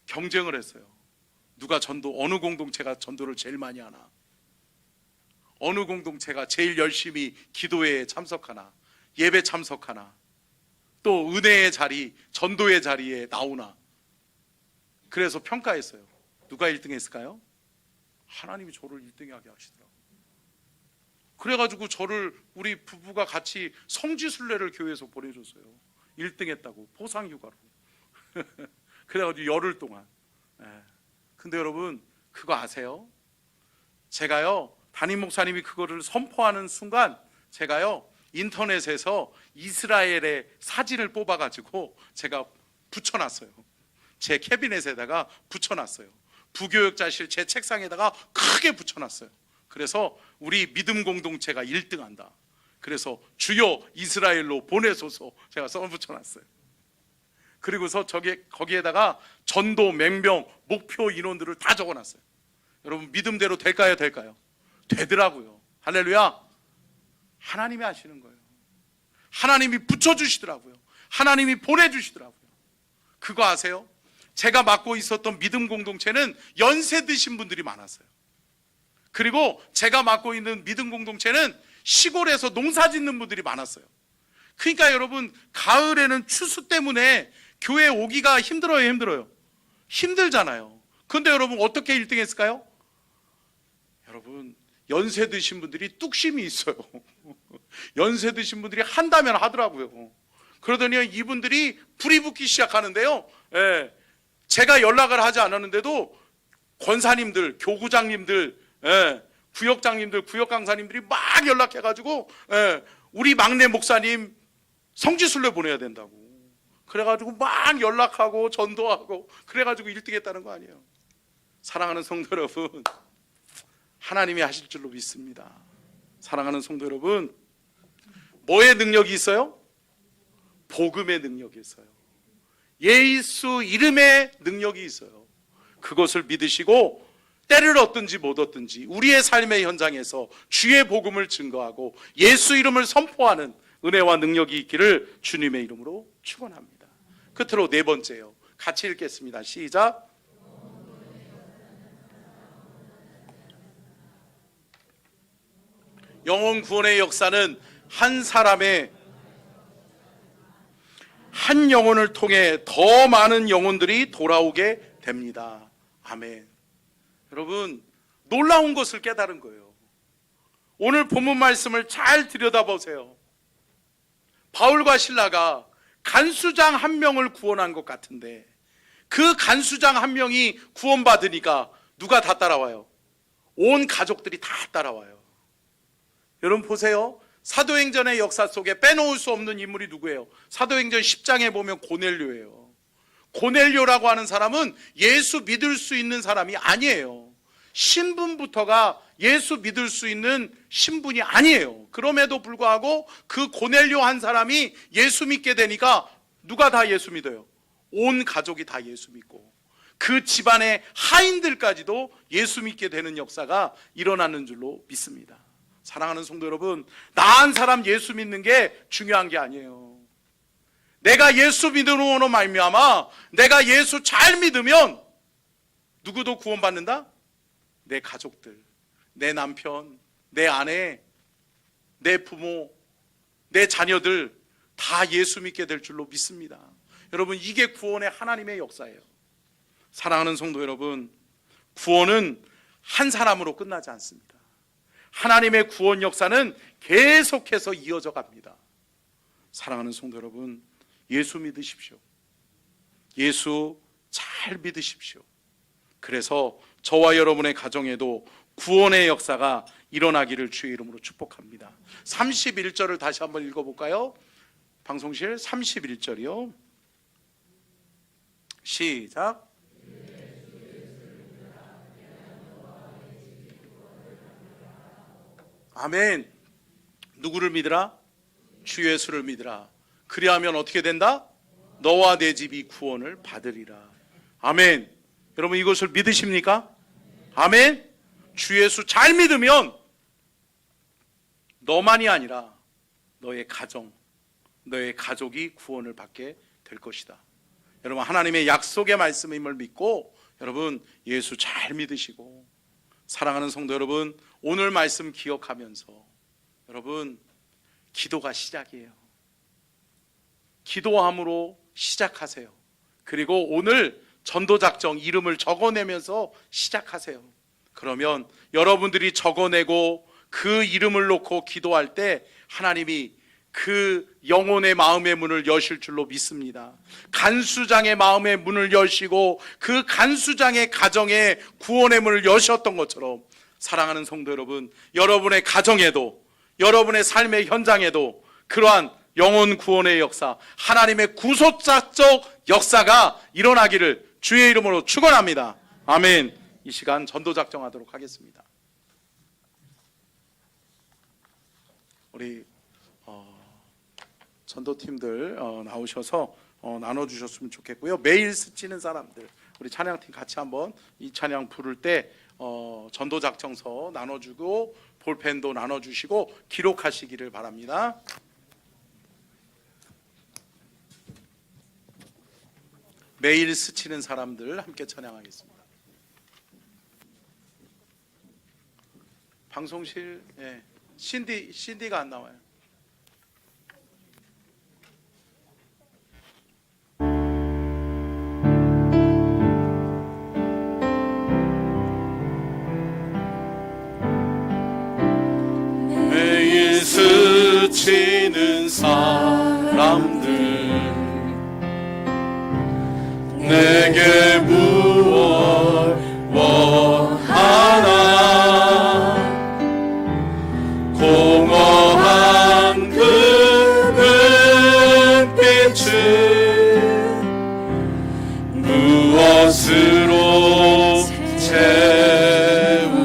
경쟁을 했어요. 누가 어느 공동체가 전도를 제일 많이 하나, 어느 공동체가 제일 열심히 기도회에 참석하나, 예배 참석하나, 또 은혜의 자리, 전도의 자리에 나오나. 그래서 평가했어요. 누가 1등 했을까요? 하나님이 저를 1등하게 하시더라고요. 그래가지고 저를, 우리 부부가 같이 성지순례를 교회에서 보내줬어요. 1등 했다고, 포상휴가로. 그래가지고 열흘 동안. 근데 여러분, 그거 아세요? 제가요, 담임 목사님이 그거를 선포하는 순간 제가요, 인터넷에서 이스라엘의 사진을 뽑아가지고 제가 붙여놨어요. 제 캐비넷에다가 붙여놨어요. 부교역자실 제 책상에다가 크게 붙여놨어요. 그래서 우리 믿음 공동체가 1등한다. 그래서 주여 이스라엘로 보내소서 제가 써 붙여놨어요. 그리고서 거기에다가 전도, 맹명, 목표 인원들을 다 적어놨어요. 여러분, 믿음대로 될까요? 될까요? 되더라고요. 할렐루야. 하나님이 하시는 거예요. 하나님이 붙여주시더라고요. 하나님이 보내주시더라고요. 그거 아세요? 제가 맡고 있었던 믿음 공동체는 연세 드신 분들이 많았어요. 그리고 제가 맡고 있는 믿음 공동체는 시골에서 농사 짓는 분들이 많았어요. 그러니까 여러분, 가을에는 추수 때문에 교회 오기가 힘들어요, 힘들어요? 힘들잖아요. 근데 여러분, 어떻게 1등 했을까요? 여러분, 연세 드신 분들이 뚝심이 있어요. 연세 드신 분들이 한다면 하더라고요. 그러더니 이분들이 불이 붙기 시작하는데요. 제가 연락을 하지 않았는데도 권사님들, 교구장님들, 구역장님들, 구역강사님들이 막 연락해가지고 우리 막내 목사님 성지순례 보내야 된다고. 그래가지고 막 연락하고 전도하고 그래가지고 1등 했다는 거 아니에요. 사랑하는 성도 여러분, 하나님이 하실 줄로 믿습니다. 사랑하는 성도 여러분, 뭐의 능력이 있어요? 복음의 능력이 있어요. 예수 이름의 능력이 있어요. 그것을 믿으시고 때를 얻든지 못 얻든지 우리의 삶의 현장에서 주의 복음을 증거하고 예수 이름을 선포하는 은혜와 능력이 있기를 주님의 이름으로 축원합니다. 끝으로 네 번째요. 같이 읽겠습니다. 시작. 영혼 구원의 역사는 한 사람의 한 영혼을 통해 더 많은 영혼들이 돌아오게 됩니다. 아멘. 여러분, 놀라운 것을 깨달은 거예요. 오늘 본문 말씀을 잘 들여다보세요. 바울과 실라가 간수장 한 명을 구원한 것 같은데 그 간수장 한 명이 구원받으니까 누가 다 따라와요? 온 가족들이 다 따라와요. 여러분 보세요. 사도행전의 역사 속에 빼놓을 수 없는 인물이 누구예요? 사도행전 10장에 보면 고넬료예요. 고넬료라고 하는 사람은 예수 믿을 수 있는 사람이 아니에요. 신분부터가 예수 믿을 수 있는 신분이 아니에요. 그럼에도 불구하고 그 고넬료 한 사람이 예수 믿게 되니까 누가 다 예수 믿어요? 온 가족이 다 예수 믿고 그 집안의 하인들까지도 예수 믿게 되는 역사가 일어나는 줄로 믿습니다. 사랑하는 성도 여러분, 나 한 사람 예수 믿는 게 중요한 게 아니에요. 내가 예수 믿음으로 말미암아 내가 예수 잘 믿으면 누구도 구원받는다? 내 가족들, 내 남편, 내 아내, 내 부모, 내 자녀들 다 예수 믿게 될 줄로 믿습니다. 여러분, 이게 구원의 하나님의 역사예요. 사랑하는 성도 여러분, 구원은 한 사람으로 끝나지 않습니다. 하나님의 구원 역사는 계속해서 이어져 갑니다. 사랑하는 성도 여러분, 예수 믿으십시오. 예수 잘 믿으십시오. 그래서 저와 여러분의 가정에도 구원의 역사가 일어나기를 주의 이름으로 축복합니다. 31절을 다시 한번 읽어볼까요? 방송실 31절이요. 시작. 아멘. 누구를 믿으라? 주 예수를 믿으라. 그리하면 어떻게 된다? 너와 내 집이 구원을 받으리라. 아멘. 여러분, 이것을 믿으십니까? 아멘. 주 예수 잘 믿으면 너만이 아니라 너의 가정, 너의 가족이 구원을 받게 될 것이다. 여러분, 하나님의 약속의 말씀임을 믿고 여러분 예수 잘 믿으시고, 사랑하는 성도 여러분, 오늘 말씀 기억하면서 여러분 기도가 시작이에요. 기도함으로 시작하세요. 그리고 오늘 전도작정 이름을 적어내면서 시작하세요. 그러면 여러분들이 적어내고 그 이름을 놓고 기도할 때 하나님이 그 영혼의 마음의 문을 여실 줄로 믿습니다. 간수장의 마음의 문을 여시고 그 간수장의 가정의 구원의 문을 여셨던 것처럼, 사랑하는 성도 여러분, 여러분의 가정에도 여러분의 삶의 현장에도 그러한 영혼 구원의 역사, 하나님의 구속사적 역사가 일어나기를 주의 이름으로 축원합니다. 아멘. 이 시간 전도작정하도록 하겠습니다. 우리 전도팀들 나오셔서 나눠주셨으면 좋겠고요. 매일 스치는 사람들, 우리 찬양팀 같이 한번 이 찬양 부를 때 전도작정서 나눠주고 볼펜도 나눠주시고 기록하시기를 바랍니다. 매일 스치는 사람들 함께 찬양하겠습니다. 방송실, 신디가 안 나와요. 매일 스치는 사람들 내게 무엇 원하나 공허한 그 눈빛을 무엇으로 채우나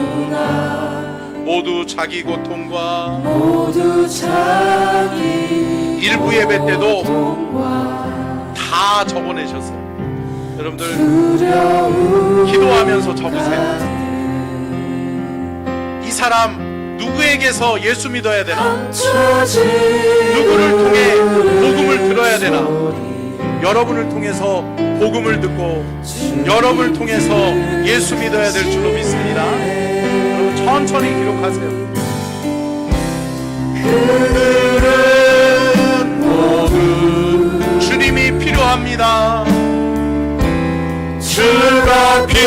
모두 자기 고통과 모두 자기 일부 예배 때도 고통과 다 적어내셨어요. 여러분들 두려움 기도하면서 적으세요. 이 사람 누구에게서 예수 믿어야 되나? 누구를 통해 복음을 들어야 되나? 여러분을 통해서 복음을 듣고 여러분을 통해서 예수 믿어야 될 줄로 믿습니다. 여러분 천천히 기록하세요. 그들은 모두 주님이 필요합니다. 주가 필요해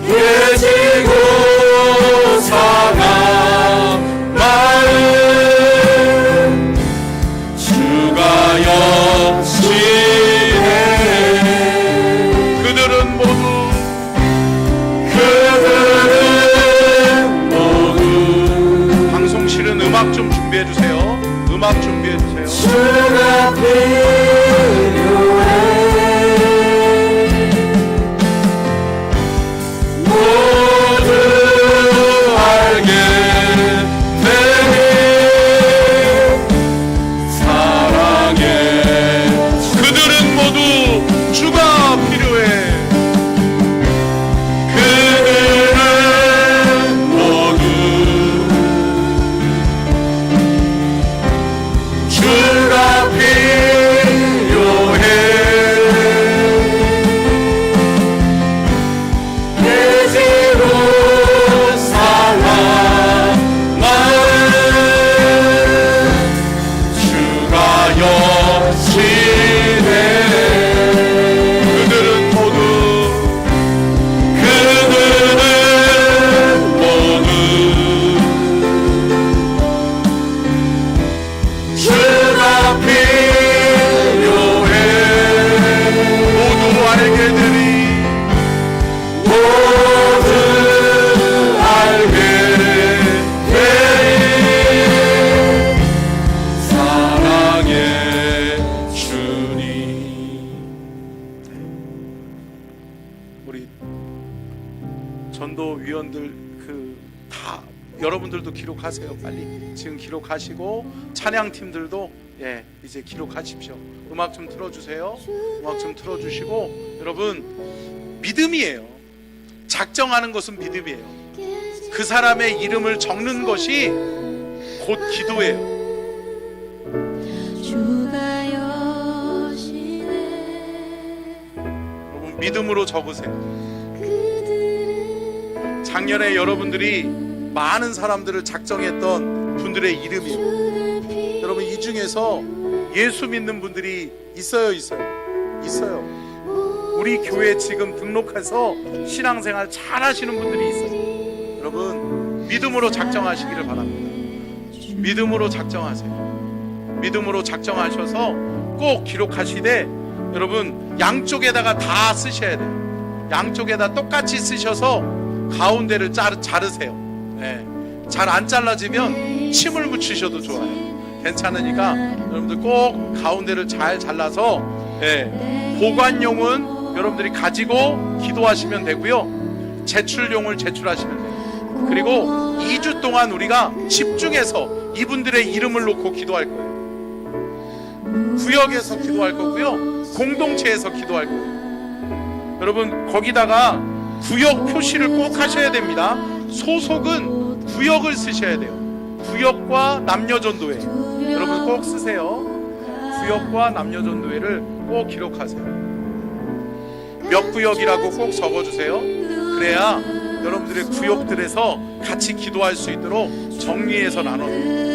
깨지고 상한 마음 주가 역시해 그들은 모두 방송실은 음악 좀 준비해 주세요. 음악 준비해 주세요. 주가 필요해 모두 알게 되니 사랑해 그들은 모두 주가 필요해. 그들은 모두 주가 필요해 깨지고 상한 마음 주가 역시네 그들은 모두 그들은 모두 주가 필요해 모두 알게 되리. 모두 알게 되리 사랑의 주님. 우리 전도 위원들 다 여러분들도 기록하세요. 빨리 지금 기록하시고 찬양팀들도 이제 기록하십시오. 음악 좀 틀어주세요. 음악 좀 틀어주시고 여러분 믿음이에요. 작정하는 것은 믿음이에요. 그 사람의 이름을 적는 것이 곧 기도예요. 주가 여시네 여러분 믿음으로 적으세요. 그들은 작년에 여러분들이 많은 사람들을 작정했던 분들의 이름이에요. 주를 피 여러분 이 중에서 예수 믿는 분들이 있어요. 우리 교회 지금 등록해서 신앙생활 잘 하시는 분들이 있어요. 여러분 믿음으로 작정하시기를 바랍니다. 믿음으로 작정하세요. 믿음으로 작정하셔서 꼭 기록하시되 여러분 양쪽에다가 다 쓰셔야 돼요. 양쪽에다 똑같이 쓰셔서 가운데를 자르세요. 잘 안 잘라지면 침을 묻히셔도 좋아요. 괜찮으니까 여러분들 꼭 가운데를 잘 잘라서 보관용은 여러분들이 가지고 기도하시면 되고요. 제출용을 제출하시면 돼요. 그리고 2주 동안 우리가 집중해서 이분들의 이름을 놓고 기도할 거예요. 구역에서 기도할 거고요. 공동체에서 기도할 거예요. 여러분 거기다가 구역 표시를 꼭 하셔야 됩니다. 소속은 구역을 쓰셔야 돼요. 구역과 남녀전도회 여러분 꼭 쓰세요. 구역과 남녀전도회를 꼭 기록하세요. 몇 구역이라고 꼭 적어주세요. 그래야 여러분들의 구역들에서 같이 기도할 수 있도록 정리해서 나눠요.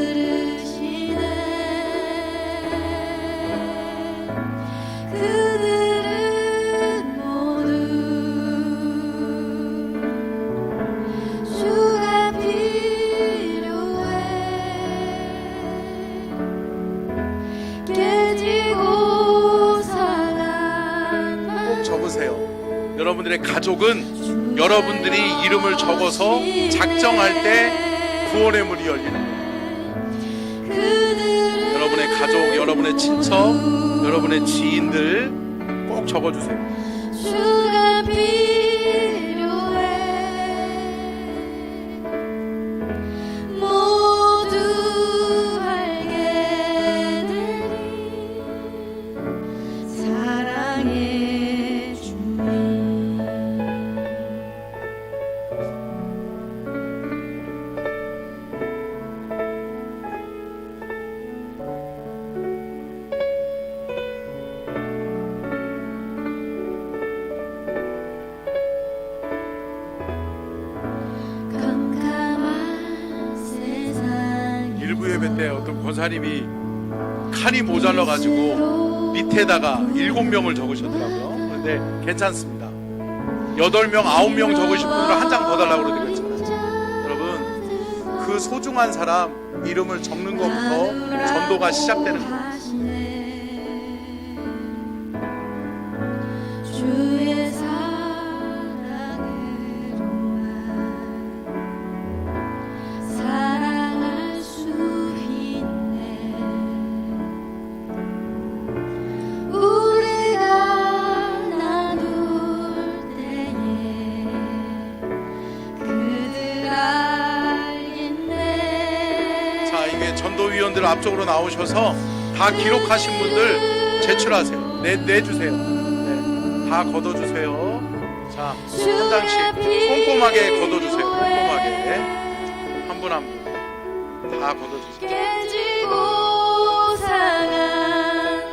그들은 모두 주가 필요해 깨지고 상한 꼭 적으세요. 여러분들의 가족은 여러분들이 이름을 적어서 작정할 때 구원의 문이 열리는 거예요. 그들은 여러분의 여러분의 가족, 여러분의 친척, 여러분의 지인들 꼭 적어주세요. 주가 필요해 모두 알게 되리 사랑의 주님 캄캄한 세상 일부 예배 때 어떤 권사님이 칸이 모자라가지고 밑에다가 7명을 적으셨더라고요. 그런데 괜찮습니다. 8명, 9명 적으신 분들은 한 장 더 달라고 그러더라고요. 여러분, 그 소중한 사람 이름을 적는 것부터 전도가 시작되는 거예요. 주의 사랑으로만 사랑할 수 있네 우리가 나눌 때에 그들 알겠네 자, 이게 전도위원들 앞쪽으로 나오셔서 다 기록하신 분들 제출하세요. 내주세요. 네, 다 걷어주세요. 자, 한 장씩 꼼꼼하게 걷어주세요. 꼼꼼하게 한 분 한 분 다 걷어주세요. 깨지고 상하는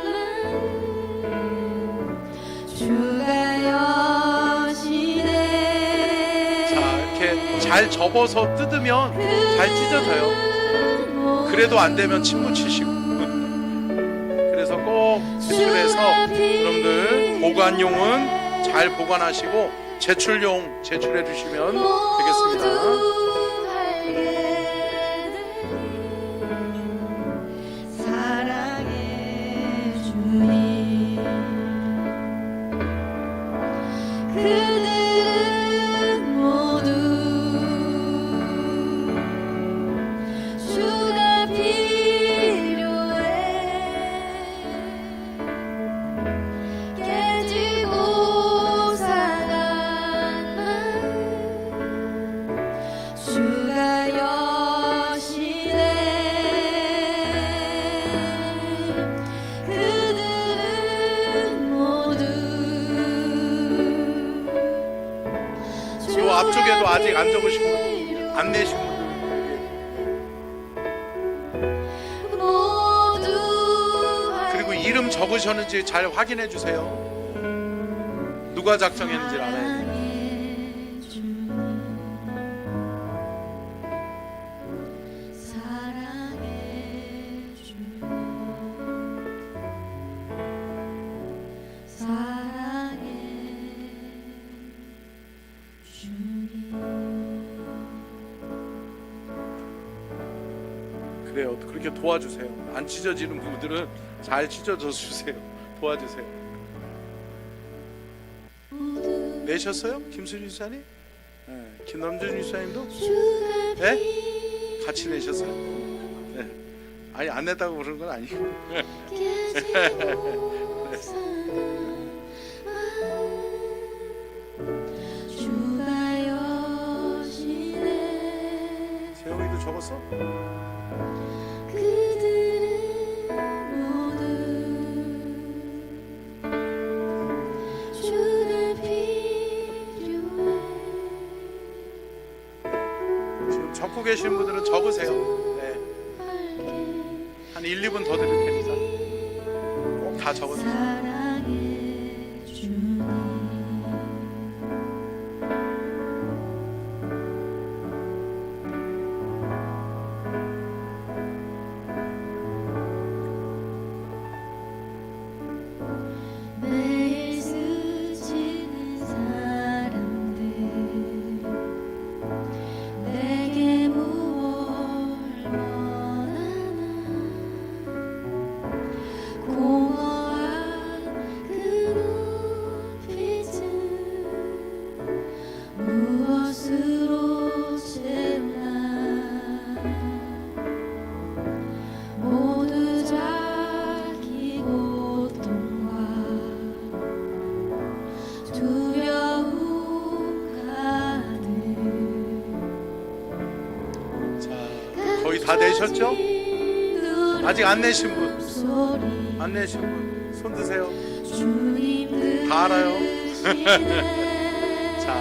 주가 여시네 자, 이렇게 잘 접어서 뜯으면 잘 찢어져요. 그래도 안 되면 침무 치시고. 그래서 꼭 제출해서 여러분들 보관용은 잘 보관하시고 제출용 제출해 주시면 되겠습니다. 사랑의 주님 그들은 모두 주가 필요해 깨지고 상한 마음 주가 여시네 그들은 모두 요 앞쪽에도 아직 안 적으신 분, 안 내신 분. 모두 그리고 이름 적으셨는지 잘 확인해 주세요. 누가 작성했는지를 알아야 돼요. 사랑의 주님 사랑의 주님 그래요. 그렇게 도와주세요. 안 찢어지는 분들은 잘 찢어져 주세요. 도와주세요. 내셨어요? 김수진 유사님? 네. 김남준 유사님도? 네? 같이 내셨어요? 네. 아니 안 냈다고 그러는 건 아니고. 주가 여시네 세영이도 적었어? 그들은 모두 주가 필요해 지금 적고 계신 분들은 적으세요. 네. 한 1, 2분 더 드릴 테니까 꼭 다 적으세요. 사랑의 주님 매일 스치는 사람들 내게 무엇 원하나 공허한 내셨죠? 아직 안 내신 분, 소리 안 내신 분 손 드세요. 주님 다 알아요. 들으시네. 자,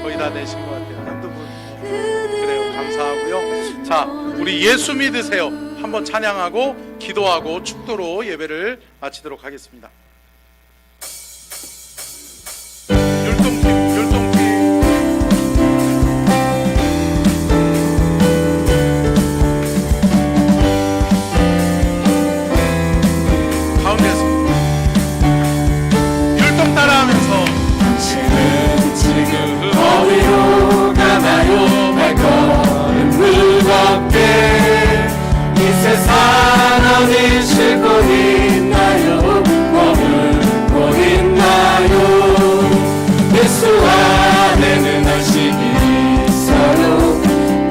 거의 다 내신 것 같아요. 한두 분. 그래요. 감사하고요. 자, 우리 예수 믿으세요. 한번 찬양하고 기도하고 축도로 예배를 마치도록 하겠습니다. 율동팀. 가운데서 율동 따라하면서 당신은 지금 어디로 가나요? 발걸음 무겁게 이 세상 어디 싣고 있나요? 머물고 있나요? 예수 안에는 안식이 있어요.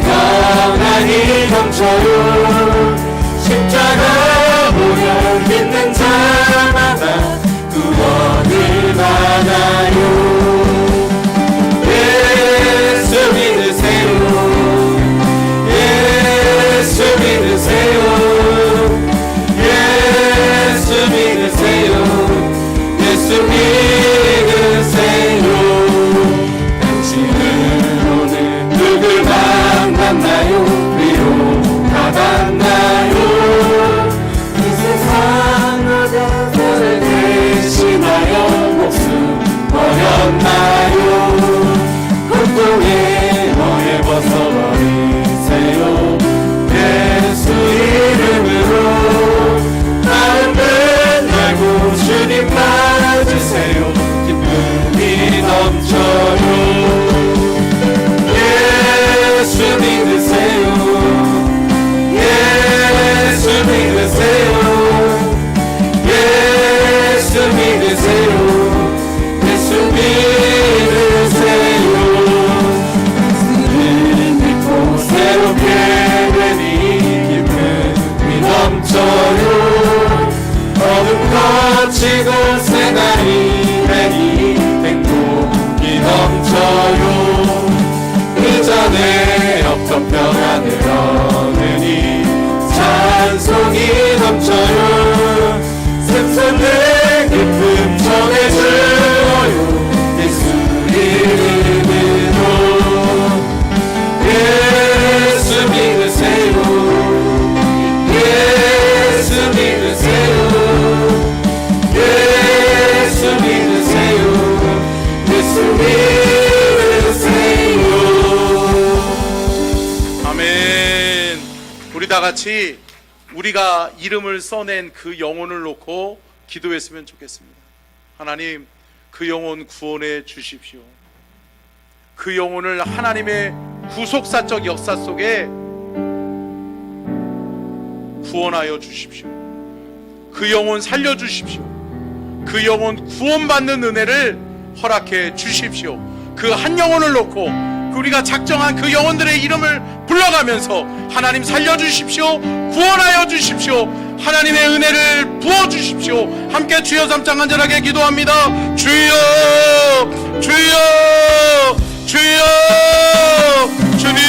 평안이 넘쳐요. 십자가 보혈 믿는 자마다 구원을 받아요. 예수 믿으세요. 예수 믿으세요. 예수 믿으세요. 예수 믿으세요. 당신은 오늘 누굴 만났나요? 위로 받았나요? 이 세상 어디서 계시나요? 목숨 버렸나요? 고통의 노예 벗어버리세요. 예수 이름으로 마음을 열고 주님 맞으세요. 기쁨이 넘쳐요. 예수 믿으세요. 예수 믿으세요. 예수 믿으세요. 예수 믿으세요. 그를 믿고 새롭게 되니 기쁨이 넘쳐요. 어둠 거치고 새날이 되니 행복이 넘쳐요. 이전에 없던 평안을 얻으니 찬송이 넘쳐요. 샘솟는 기쁨 전해주어요. 예수 이름으로 예수 믿으세요. 예수 믿으세요. 예수 믿으세요. 예수 믿으세요. 아멘. 우리 다 같이 우리가 이름을 써낸 그 영혼을 놓고 기도했으면 좋겠습니다. 하나님, 그 영혼 구원해 주십시오. 그 영혼을 하나님의 구속사적 역사 속에 구원하여 주십시오. 그 영혼 살려 주십시오. 그 영혼 구원받는 은혜를 허락해 주십시오. 그 한 영혼을 놓고 우리가 작정한 그 영혼들의 이름을 불러가면서 하나님 살려 주십시오. 구원하여 주십시오. 하나님의 은혜를 부어 주십시오. 함께 주여 3장 간절하게 기도합니다. 주여, 주여, 주여. 주님,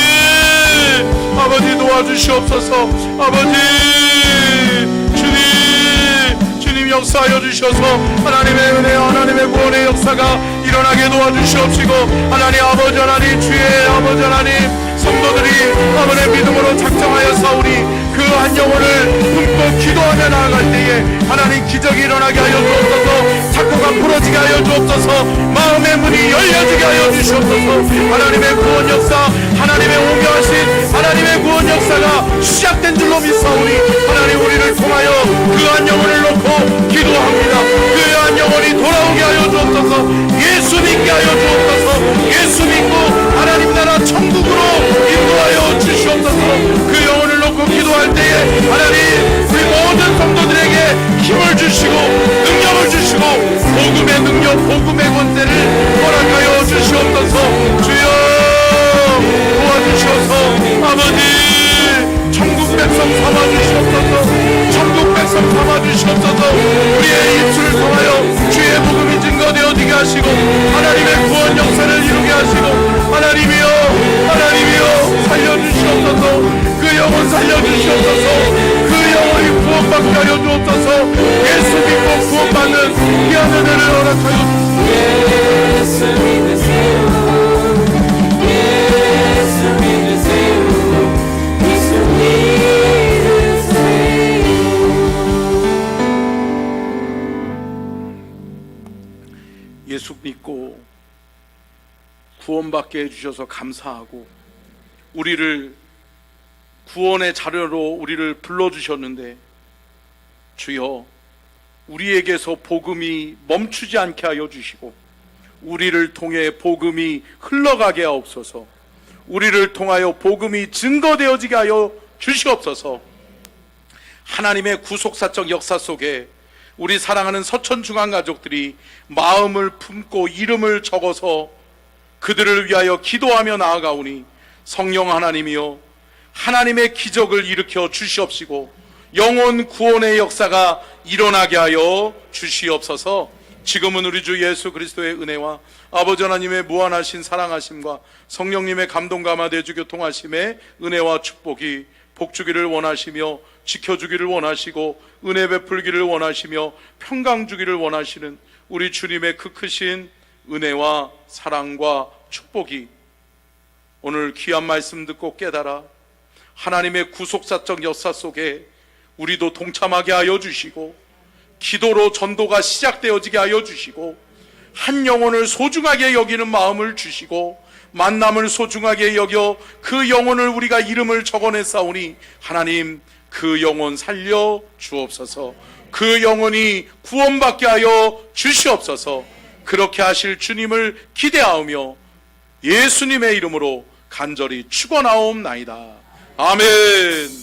아버지 도와주시옵소서. 아버지, 주님 역사하여 주셔서 하나님의 은혜, 하나님의 구원의 역사가 일어나게 도와주시옵시고, 하나님 아버지, 하나님 주의 아버지, 하나님 성도들이 아버지의 믿음으로 작정하여서 우리 그 한 영혼을 품고 기도하며 나아갈 때에 하나님 기적이 일어나게 하여 주옵소서. 사고가 풀어지게 하여 주옵소서. 마음의 문이 열려지게 하여 주시옵소서. 하나님의 구원 역사, 하나님의 오묘하신 하나님의 구원 역사가 시작된 줄로 믿사오니 하나님 우리를 통하여 그 한 영혼을 놓고 기도합니다. 그 한 영혼이 돌아오게 하여 주옵소서. 예수 믿게 하여 주옵소서. 예수 믿고 하나님 나라 천국으로 인도하여 주시옵소서. 그 영혼을 놓고 기도할 때에 하나님 우리 모든 성도들에게 힘을 주시고 능력을 주시고 복음의 능력, 복음의 권세를 허락하여 주시옵소서. 주여 도와주셔서 아버지 천국 백성 삼아 주시옵소서. 천국 않고 구원받게 해주셔서 감사하고 우리를 구원의 자료로 우리를 불러주셨는데 주여 우리에게서 복음이 멈추지 않게 하여 주시고 우리를 통해 복음이 흘러가게 하옵소서. 우리를 통하여 복음이 증거되어지게 하여 주시옵소서. 하나님의 구속사적 역사 속에 우리 사랑하는 서천중앙 가족들이 마음을 품고 이름을 적어서 그들을 위하여 기도하며 나아가오니 성령 하나님이여 하나님의 기적을 일으켜 주시옵시고 영혼 구원의 역사가 일어나게 하여 주시옵소서. 지금은 우리 주 예수 그리스도의 은혜와 아버지 하나님의 무한하신 사랑하심과 성령님의 감동감화 대주 교통하심의 은혜와 축복이 복주기를 원하시며 지켜주기를 원하시고 은혜 베풀기를 원하시며 평강 주기를 원하시는 우리 주님의 그 크신 은혜와 사랑과 축복이 오늘 귀한 말씀 듣고 깨달아 하나님의 구속사적 역사 속에 우리도 동참하게 하여 주시고 기도로 전도가 시작되어지게 하여 주시고 한 영혼을 소중하게 여기는 마음을 주시고 만남을 소중하게 여겨 그 영혼을 우리가 이름을 적어냈사오니 하나님 그 영혼 살려 주옵소서. 그 영혼이 구원받게 하여 주시옵소서. 그렇게 하실 주님을 기대하며 예수님의 이름으로 간절히 축원하옵나이다. 아멘.